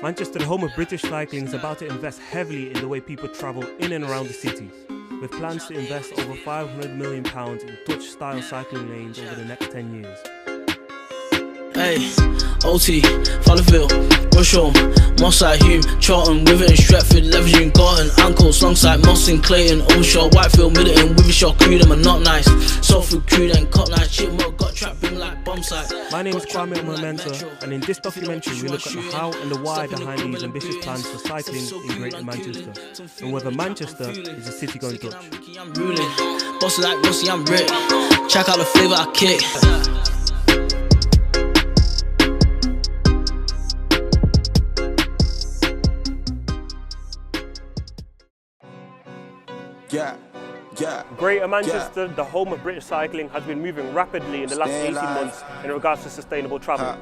Manchester, the home of British cycling, is about to invest heavily in the way people travel in and around the city, with plans to invest over £500 million in Dutch-style cycling lanes over the next 10 years. Hey, OT, Fallowfield, Rusholme, Mensah, Hume, Charlton, Withington, Stretford, Leverhulme, Garton, Ankles, Longside, Moston, Clayton, Overshot, Whitefield, Middleton, Withershot, crew them are not nice. Salford, crew them, cut nice, Chipmunk, got trapped, bring like bomb site. My name is Kwame and Mensah, and in this documentary we look at the how and the why behind these ambitious plans for cycling in Greater Manchester, and whether Manchester is a city going Dutch. I'm ruling, boss like Rossi, I'm Rick. Check out the flavour I kick. Greater Manchester, the home of British cycling, has been moving rapidly in the last 18 months in regards to sustainable travel.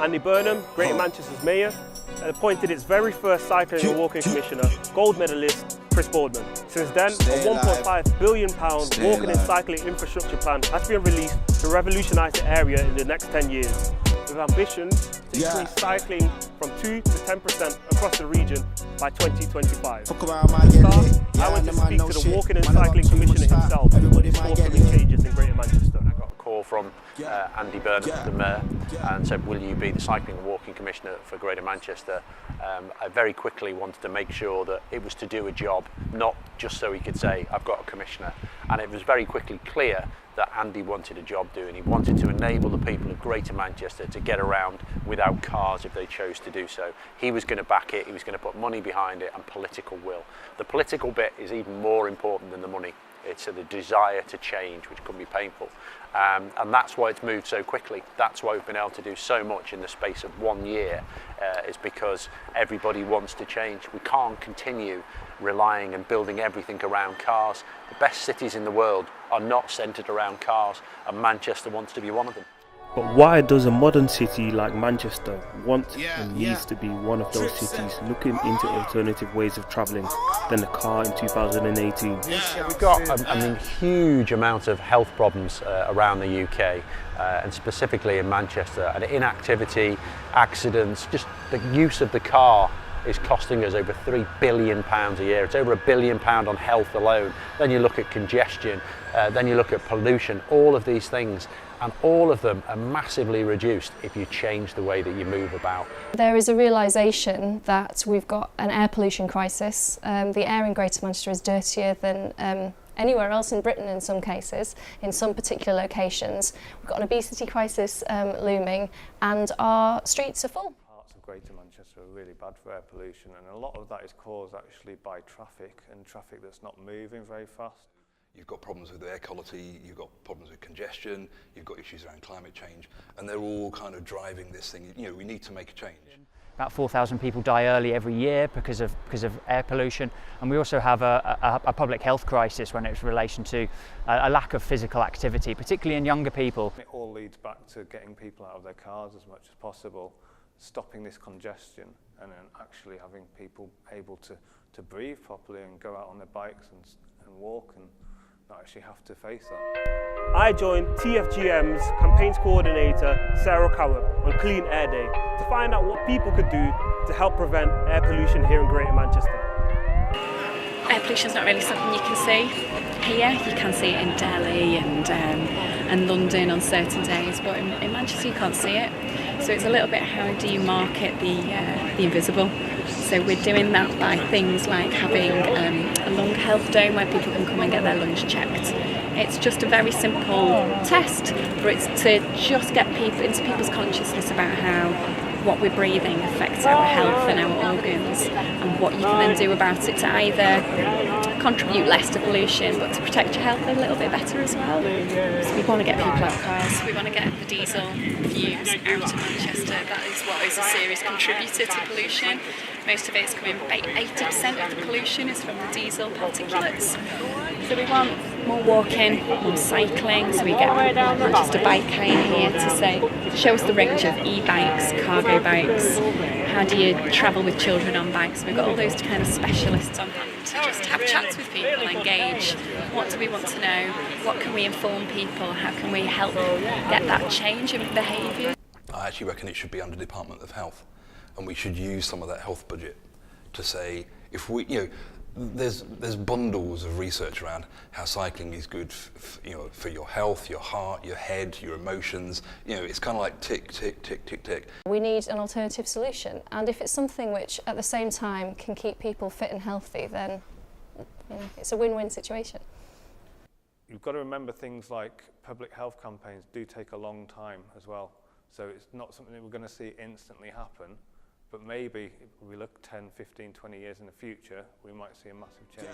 Andy Burnham, Greater Manchester's mayor, appointed its very first cycling and walking commissioner, gold medalist Chris Boardman. Since then, a £1.5 billion walking and cycling infrastructure plan has been released to revolutionise the area in the next 10 years, with ambitions to increase cycling from 2 to 10% across the region by 2025. To start, I went to speak to the Walking and Cycling Commissioner himself on his forthcoming changes in Greater Manchester. I got a call from Andy Burnham, the mayor, and said, will you be the Cycling and Walking Commissioner for Greater Manchester? I very quickly wanted to make sure that it was to do a job, not just so he could say, I've got a commissioner. And it was very quickly clear that Andy wanted a job doing. He wanted to enable the people of Greater Manchester to get around without cars if they chose to do so. He was going to back it, he was going to put money behind it and political will. The political bit is even more important than the money. It's the desire to change, which can be painful. And that's why it's moved so quickly. That's why we've been able to do so much in the space of 1 year, is because everybody wants to change. We can't continue relying and building everything around cars. The best cities in the world are not centred around cars, and Manchester wants to be one of them. But why does a modern city like Manchester want and needs to be one of those cities looking into alternative ways of travelling than the car in 2018? We've got huge amount of health problems around the UK, and specifically in Manchester, and inactivity, accidents, just the use of the car is costing us over £3 billion a year. It's over £1 billion on health alone. Then you look at congestion, then you look at pollution, all of these things, and all of them are massively reduced if you change the way that you move about. There is a realisation that we've got an air pollution crisis. The air in Greater Manchester is dirtier than anywhere else in Britain in some cases, in some particular locations. We've got an obesity crisis looming, and our streets are full. Parts of Greater Manchester are really bad for air pollution, and a lot of that is caused actually by traffic, and traffic that's not moving very fast. You've got problems with air quality, you've got problems with congestion, you've got issues around climate change, and they're all kind of driving this thing. You know, we need to make a change. About 4,000 people die early every year because of air pollution, and we also have a public health crisis when it's in relation to a lack of physical activity, particularly in younger people. It all leads back to getting people out of their cars as much as possible, stopping this congestion, and then actually having people able to breathe properly and go out on their bikes and walk and not actually have to face that. I joined TFGM's campaigns coordinator Sarah Coward on Clean Air Day to find out what people could do to help prevent air pollution here in Greater Manchester. Air pollution is not really something you can see here. You can see it in Delhi and London on certain days, but in Manchester you can't see it. So it's a little bit how do you market the invisible. So we're doing that by things like having a lung health dome where people can come and get their lungs checked. It's just a very simple test for it to just get people into people's consciousness about how what we're breathing affects our health and our organs, and what you can then do about it to either contribute less to pollution but to protect your health a little bit better as well. So we want to get people out of cars. We want to get the diesel fumes out of Manchester. That is what is a serious contributor to pollution. Most of it is coming, 80% of the pollution is from the diesel particulates. So we want more walking, more cycling, so we get Manchester Bike Lane here to show us the range of e-bikes, cargo bikes, how do you travel with children on bikes. We've got all those kind of specialists on hand to just have chats with people, engage, what do we want to know, what can we inform people, how can we help get that change in behaviour. I actually reckon it should be under the Department of Health. and we should use some of that health budget to say, if we, there's bundles of research around how cycling is good for your health, your heart, your head, your emotions. It's kind of like tick, tick, tick, tick, tick. We need an alternative solution, and if it's something which at the same time can keep people fit and healthy, then it's a win-win situation. You've got to remember things like public health campaigns do take a long time as well. So it's not something that we're going to see instantly happen, but maybe if we look 10, 15, 20 years in the future, we might see a massive change.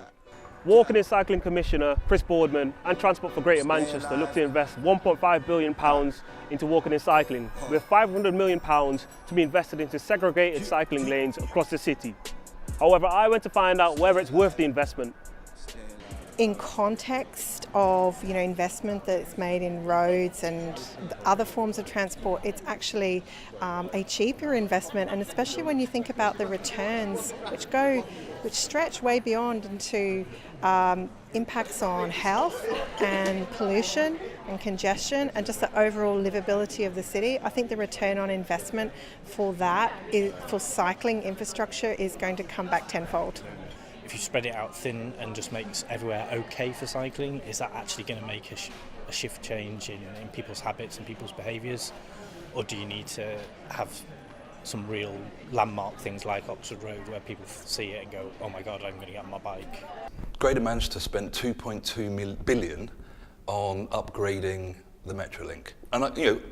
Walking and Cycling Commissioner Chris Boardman and Transport for Greater Manchester look to invest £1.5 billion into walking and cycling, with £500 million to be invested into segregated cycling lanes across the city. However, I went to find out whether it's worth the investment. In context of investment that's made in roads and other forms of transport, it's actually a cheaper investment, and especially when you think about the returns which stretch way beyond into impacts on health and pollution and congestion and just the overall livability of the city. I think the return on investment for that for cycling infrastructure is going to come back tenfold. If you spread it out thin and just makes everywhere okay for cycling, is that actually going to make a shift change in people's habits and people's behaviours? Or do you need to have some real landmark things like Oxford Road where people see it and go, oh my God, I'm going to get on my bike? Greater Manchester spent £2.2 billion on upgrading the Metrolink. And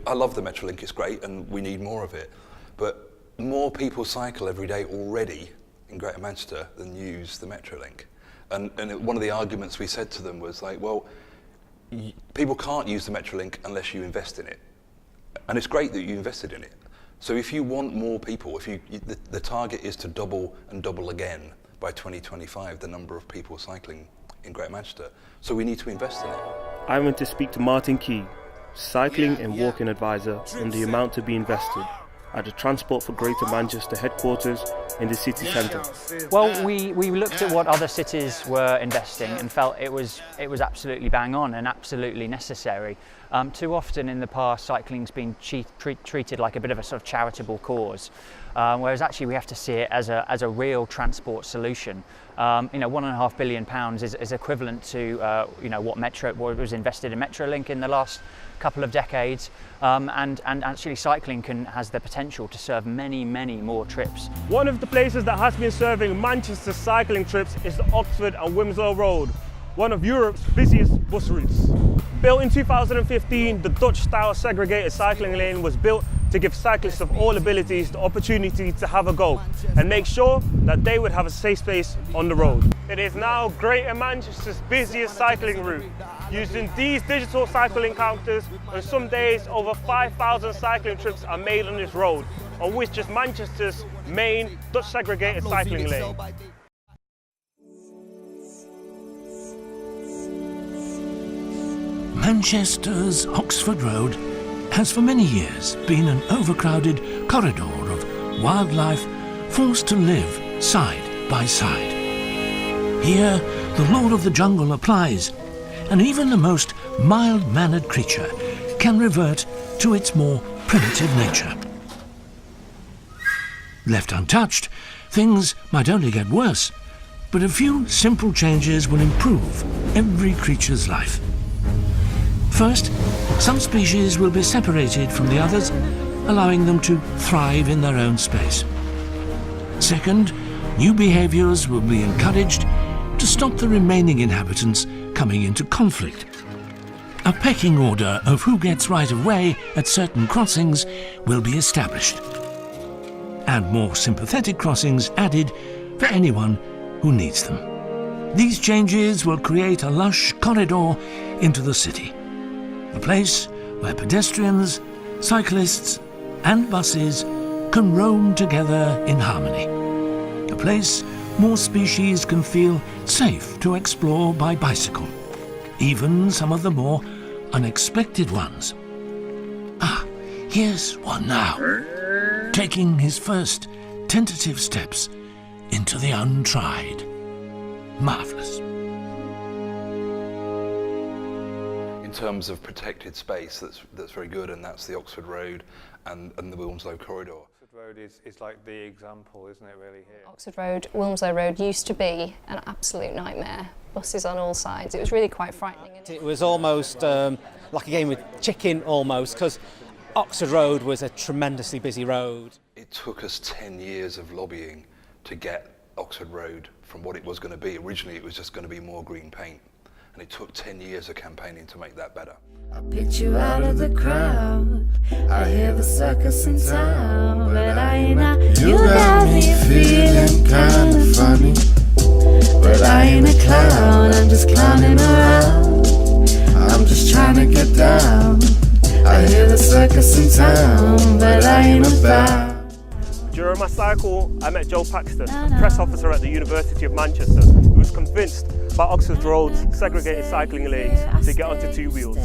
I love the Metrolink, it's great and we need more of it. But more people cycle every day already in Greater Manchester than use the Metrolink. And one of the arguments we said to them was like, well, people can't use the Metrolink unless you invest in it. And it's great that you invested in it. So if you want more people, the target is to double and double again by 2025, the number of people cycling in Greater Manchester. So we need to invest in it. I went to speak to Martin Key, cycling and walking advisor, on the amount to be invested at the Transport for Greater Manchester headquarters in the city centre. Well, we looked at what other cities were investing and felt it was absolutely bang on and absolutely necessary. Too often in the past, cycling's been treated like a bit of a sort of charitable cause, whereas actually we have to see it as a real transport solution. £1.5 billion is equivalent to what was invested in Metrolink in the last couple of decades, and actually cycling has the potential to serve many, many more trips. One of the places that has been serving Manchester cycling trips is the Oxford and Winslow Road, one of Europe's busiest bus routes. Built in 2015, the Dutch-style segregated cycling lane was built to give cyclists of all abilities the opportunity to have a go and make sure that they would have a safe space on the road. It is now Greater Manchester's busiest cycling route. Using these digital cycling counters, on some days over 5,000 cycling trips are made on this road, on which is Manchester's main Dutch segregated cycling lane. Manchester's Oxford Road has for many years been an overcrowded corridor of wildlife forced to live side by side. Here, the law of the jungle applies, and even the most mild-mannered creature can revert to its more primitive nature. Left untouched, things might only get worse, but a few simple changes will improve every creature's life. First, some species will be separated from the others, allowing them to thrive in their own space. Second, new behaviours will be encouraged to stop the remaining inhabitants coming into conflict. A pecking order of who gets right of way at certain crossings will be established, and more sympathetic crossings added for anyone who needs them. These changes will create a lush corridor into the city, a place where pedestrians, cyclists and buses can roam together in harmony. A place more species can feel safe to explore by bicycle, even some of the more unexpected ones. Ah, here's one now, taking his first tentative steps into the untried. Marvellous. In terms of protected space, that's very good, and that's the Oxford Road and the Winslow corridor. Oxford Road Road is like the example, isn't it, really, here? Oxford Road, Wilmslow Road used to be an absolute nightmare. Buses on all sides. It was really quite frightening. It was almost like a game with chicken, almost, because Oxford Road was a tremendously busy road. It took us 10 years of lobbying to get Oxford Road from what it was going to be. Originally it was just going to be more green paint, and it took 10 years of campaigning to make that better. I picked you out of the crowd. I hear the circus in town, but I ain't not. You got me feeling kinda funny, but I ain't a clown. I'm just clowning around. I'm just trying to get down. I hear the circus in town, but I ain't about. During my cycle, I met Joe Paxton, a press officer at the University of Manchester, who was convinced by Oxford Road's segregated cycling lanes to get onto two wheels.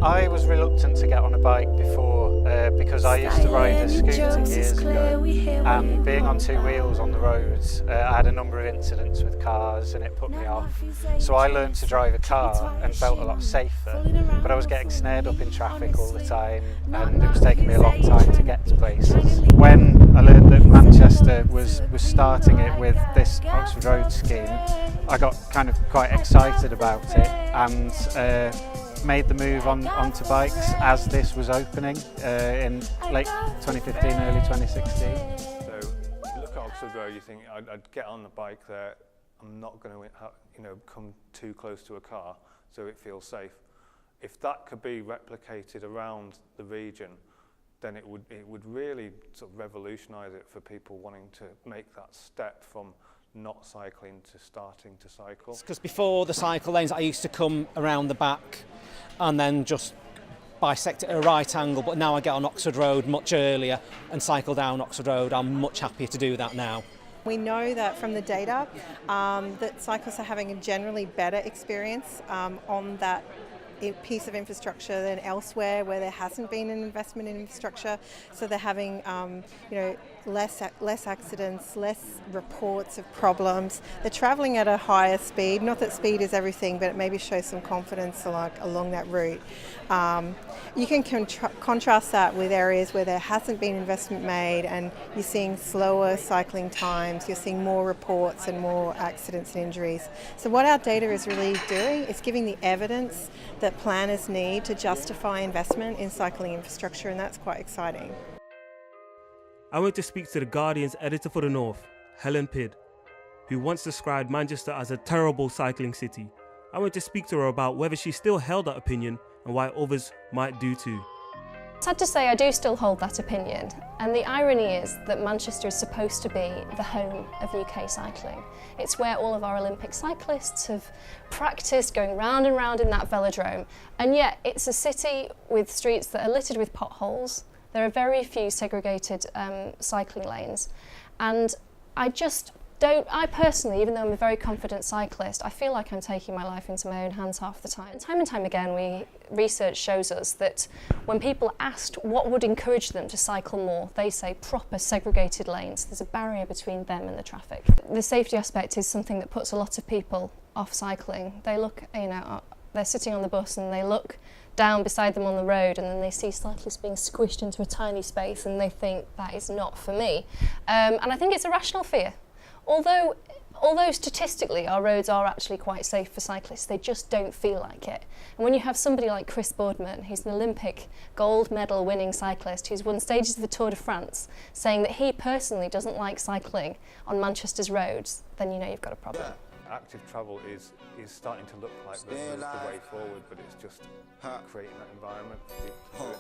I was reluctant to get on a bike before because I used to ride a scooter years ago, and being on two wheels on the roads, I had a number of incidents with cars and it put me off. So I learned to drive a car and felt a lot safer, but I was getting snared up in traffic all the time and it was taking me a long time to get to places. When I learned that Manchester was starting it with this Oxford Road scheme, I got kind of quite excited about it and made the move onto bikes as this was opening in late 2015, early 2016. So you look at Oxford Road, you think I'd get on the bike there. I'm not going to, come too close to a car, so it feels safe. If that could be replicated around the region, then it would really sort of revolutionise it for people wanting to make that step from not cycling to starting to cycle. Because before the cycle lanes, I used to come around the back and then just bisect it at a right angle, but now I get on Oxford Road much earlier and cycle down Oxford Road. I'm much happier to do that now. We know that from the data that cyclists are having a generally better experience on that piece of infrastructure than elsewhere where there hasn't been an investment in infrastructure. So they're having less accidents, less reports of problems. They're travelling at a higher speed. Not that speed is everything, but it maybe shows some confidence along that route. You can contrast that with areas where there hasn't been investment made and you're seeing slower cycling times, you're seeing more reports and more accidents and injuries. So what our data is really doing is giving the evidence that planners need to justify investment in cycling infrastructure, and that's quite exciting. I went to speak to the Guardian's editor for the North, Helen Pidd, who once described Manchester as a terrible cycling city. I went to speak to her about whether she still held that opinion and why others might do too. Sad to say, I do still hold that opinion, and the irony is that Manchester is supposed to be the home of UK cycling. It's where all of our Olympic cyclists have practiced going round and round in that velodrome, and yet it's a city with streets that are littered with potholes. There are very few segregated cycling lanes, and I personally, even though I'm a very confident cyclist, I feel like I'm taking my life into my own hands half the time. Time and time again, research shows us that when people asked what would encourage them to cycle more, they say proper segregated lanes. There's a barrier between them and the traffic. The safety aspect is something that puts a lot of people off cycling. They look, they're sitting on the bus and they look down beside them on the road and then they see cyclists being squished into a tiny space and they think that is not for me. And I think it's a rational fear. Although statistically our roads are actually quite safe for cyclists, they just don't feel like it. And when you have somebody like Chris Boardman, who's an Olympic gold medal winning cyclist who's won stages of the Tour de France, saying that he personally doesn't like cycling on Manchester's roads, then you know you've got a problem. Active travel is starting to look like the way forward, but it's just creating that environment for people to do it.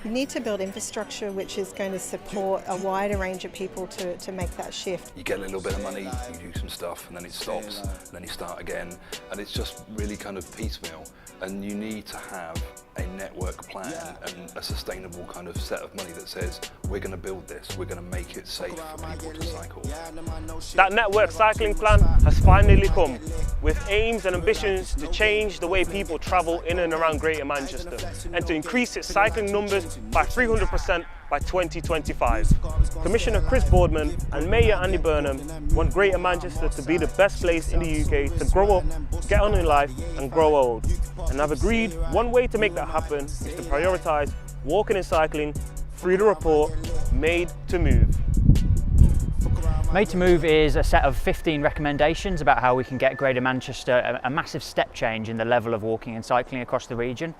You need to build infrastructure which is going to support a wider range of people to make that shift. You get a little bit of money, you do some stuff, and then it stops, and then you start again, and it's just really kind of piecemeal. And you need to have a network plan and a sustainable kind of set of money that says, we're going to build this, we're going to make it safe for people to cycle. That network cycling plan has finally come, with aims and ambitions to change the way people travel in and around Greater Manchester, and to increase its cycling numbers by 300% by 2025. Commissioner Chris Boardman and Mayor Andy Burnham want Greater Manchester to be the best place in the UK to grow up, get on in life and grow old. And I've agreed one way to make that happen is to prioritise walking and cycling through the report Made to Move. Made to Move is a set of 15 recommendations about how we can get Greater Manchester a massive step change in the level of walking and cycling across the region.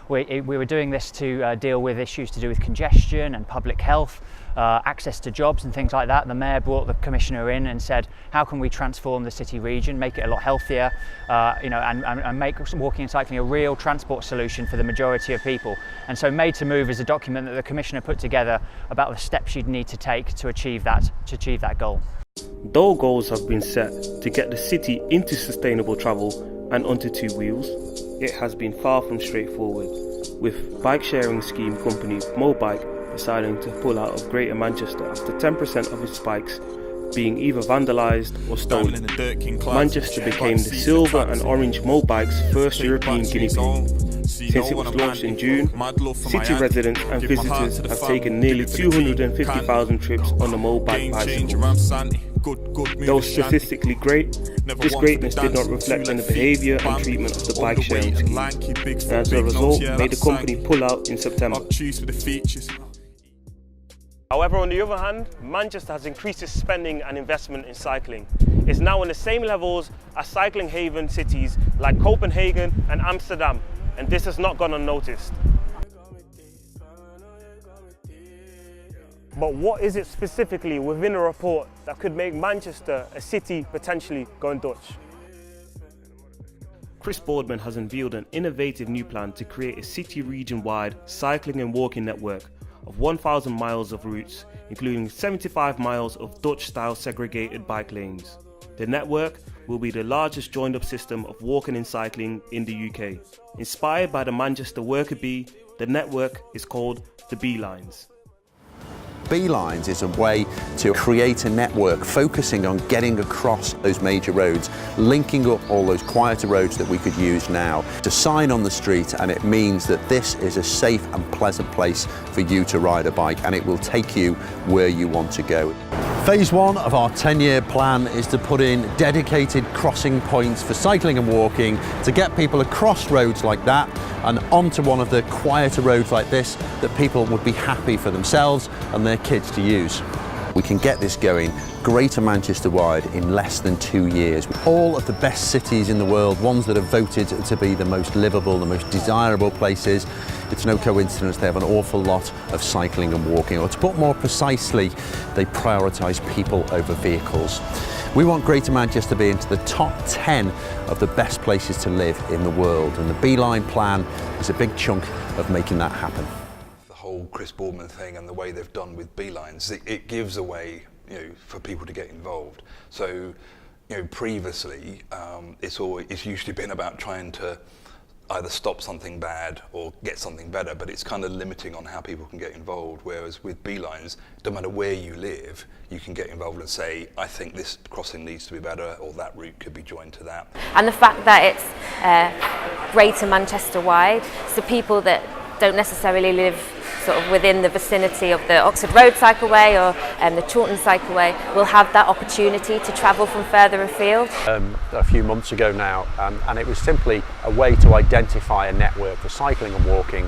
We were doing this to deal with issues to do with congestion and public health, access to jobs and things like that. The Mayor brought the Commissioner in and said, how can we transform the city region, make it a lot healthier, and make walking and cycling a real transport solution for the majority of people. And so Made to Move is a document that the Commissioner put together about the steps you'd need to take to achieve that goal. Though goals have been set to get the city into sustainable travel and onto two wheels, it has been far from straightforward, with bike sharing scheme company Mobike deciding to pull out of Greater Manchester after 10% of its bikes being either vandalised or stolen. Manchester became the silver and orange Mobike's first European guinea pig. Since it was launched in June, city residents and visitors have taken nearly 250,000 trips on the Mobike bicycles. Though statistically great, this greatness did not reflect on the behaviour and treatment of the bike sharing scheme, and as a result made the company pull out in September. However, on the other hand, Manchester has increased its spending and investment in cycling. It's now on the same levels as cycling haven cities like Copenhagen and Amsterdam, and this has not gone unnoticed. But what is it specifically within a report that could make Manchester a city potentially going Dutch? Chris Boardman has unveiled an innovative new plan to create a city region-wide cycling and walking network of 1,000 miles of routes, including 75 miles of Dutch-style segregated bike lanes. The network will be the largest joined-up system of walking and cycling in the UK. Inspired by the Manchester Worker Bee, the network is called the Bee Lines. Bee Lines is a way to create a network focusing on getting across those major roads, linking up all those quieter roads that we could use now. To sign on the street, and it means that this is a safe and pleasant place for you to ride a bike, and it will take you where you want to go. Phase 1 of our 10-year plan is to put in dedicated crossing points for cycling and walking to get people across roads like that and onto one of the quieter roads like this that people would be happy for themselves and their kids to use. We can get this going Greater Manchester wide in less than 2 years. All of the best cities in the world, ones that are voted to be the most livable, the most desirable places, it's no coincidence they have an awful lot of cycling and walking, or to put more precisely, they prioritise people over vehicles. We want Greater Manchester to be into the top 10 of the best places to live in the world, and the Beeline plan is a big chunk of making that happen. The whole Chris Boardman thing and the way they've done with Beelines, it gives a way, for people to get involved. So, previously, it's usually been about trying to either stop something bad or get something better, but it's kind of limiting on how people can get involved, whereas with Beelines, no matter where you live, you can get involved and say, I think this crossing needs to be better, or that route could be joined to that. And the fact that it's Greater Manchester wide, so people that don't necessarily live sort of within the vicinity of the Oxford Road Cycleway or the Chawton Cycleway will have that opportunity to travel from further afield. A few months ago now, and it was simply a way to identify a network for cycling and walking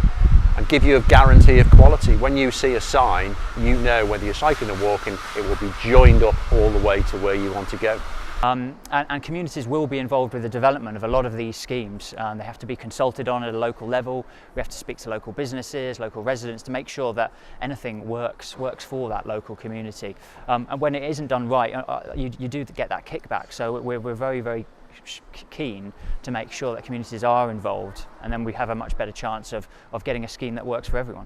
and give you a guarantee of quality. When you see a sign, you know whether you're cycling or walking, it will be joined up all the way to where you want to go. And communities will be involved with the development of a lot of these schemes. They have to be consulted on at a local level. We have to speak to local businesses, local residents to make sure that anything works for that local community. And when it isn't done right, you do get that kickback. So we're very, very keen to make sure that communities are involved, and then we have a much better chance of getting a scheme that works for everyone.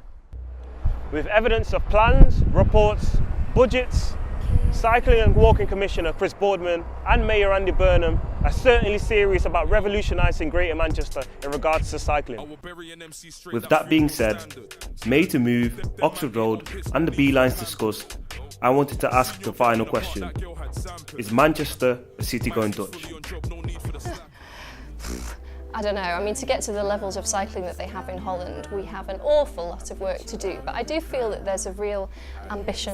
With evidence of plans, reports, budgets, Cycling and Walking Commissioner Chris Boardman and Mayor Andy Burnham are certainly serious about revolutionising Greater Manchester in regards to cycling. With that being said, Made to Move, Oxford Road and the Beelines discussed, I wanted to ask the final question. Is Manchester a city going Dutch? I don't know, I mean, to get to the levels of cycling that they have in Holland, we have an awful lot of work to do, but I do feel that there's a real ambition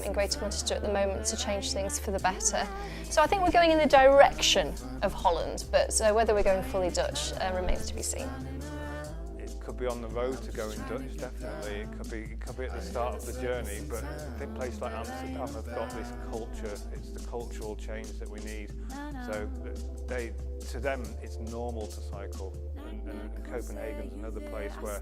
in Greater Manchester at the moment to change things for the better. So I think we're going in the direction of Holland, but whether we're going fully Dutch remains to be seen. It could be on the road to going Dutch, definitely. It could be at the start of the journey, but I think places like Amsterdam have got this culture. It's the cultural change that we need. So to them, it's normal to cycle. And Copenhagen's another place where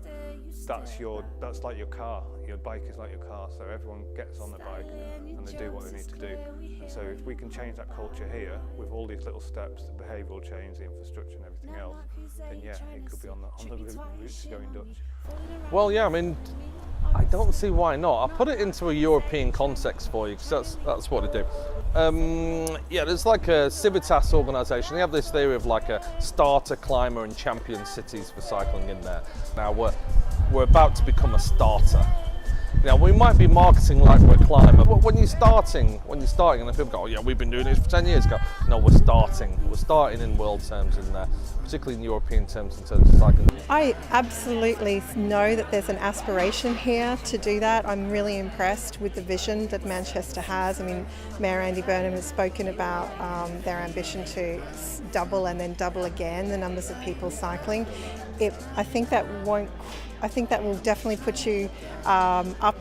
that's like your car. Your bike is like your car, so everyone gets on the bike and they do what they need to do. And so if we can change that culture here with all these little steps, the behavioural change, the infrastructure and everything else, then yeah, it could be on the route to going Dutch. Well, yeah, I mean, I don't see why not. I'll put it into a European context for you, because that's what they do. Yeah, there's like a Civitas organisation. They have this theory of like a starter, climber and champion cities for cycling in there. Now we're about to become a starter. Now we might be marketing like we're a climber, but when you're starting and people go, oh yeah, we've been doing this for 10 years ago. No, we're starting in world terms in there, particularly in European terms in terms of cycling. I absolutely know that there's an aspiration here to do that. I'm really impressed with the vision that Manchester has. I mean, Mayor Andy Burnham has spoken about their ambition to double and then double again the numbers of people cycling. I think that will definitely put you up,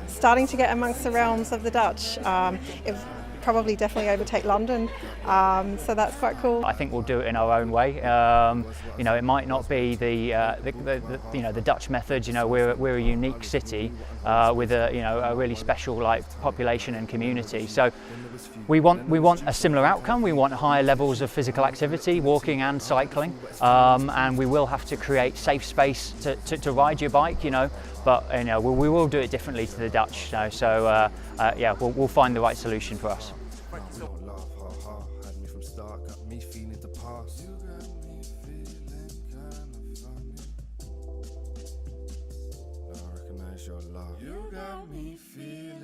starting to get amongst the realms of the Dutch. It probably definitely overtake London, so that's quite cool. I think we'll do it in our own way. You know, it might not be the Dutch method. You know, we're a unique city with a really special population and community. So we want a similar outcome. We want higher levels of physical activity, walking and cycling, and we will have to create safe space to ride your bike. You know, but we will do it differently to the Dutch. You know, so yeah, we'll find the right solution for us. You got me feeling